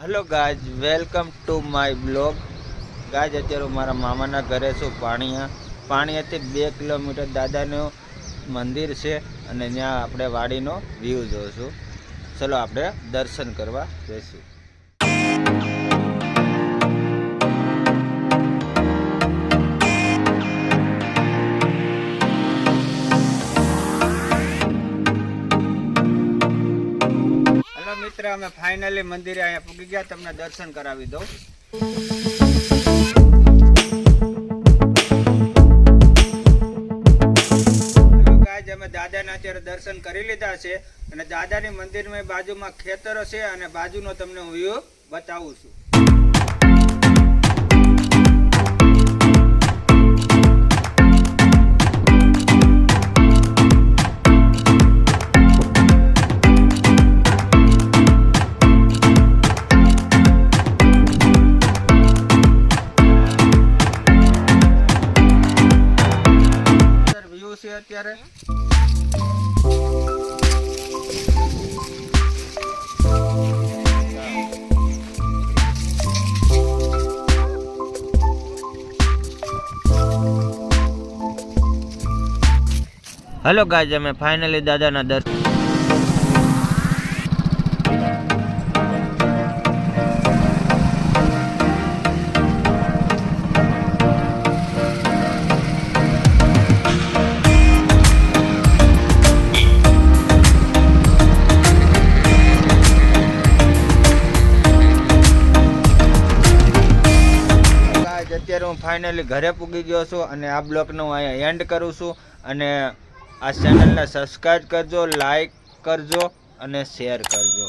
Hello guys, welcome to my blog. Guys अत्यारे मारा मामाना घरे छुं पाणियाथी 2 किलोमीटर दादानुं मंदिर छे अने त्यां आपणे वाडीनो व्यू जोशुं। चलो आपणे दर्शन करवा जईशुं। हेलो मित्र, अमे फाइनली मंदिरे अहींया पूगी गया। तमने दर्शन करावी दઉં। हेलो गाइस, अमे दादाना अत्यारे दर्शन करी लीधा छे अने दादानी मंदिरमां बाजुमां खेतरो छे अने बाजुनो तमने हुं व्यू बतावुं छुं। અત્યારે हेलो गाइस, અમે ફાઇનલી દાદાના દર્શન અત્યારે હું ફાઇનલી ઘરે પૂગી ગયો છું અને આ બ્લોગનો હું અહીંયા એન્ડ કરું છું અને આ ચેનલને સબસ્ક્રાઈબ કરજો, લાઈક કરજો અને શેર કરજો।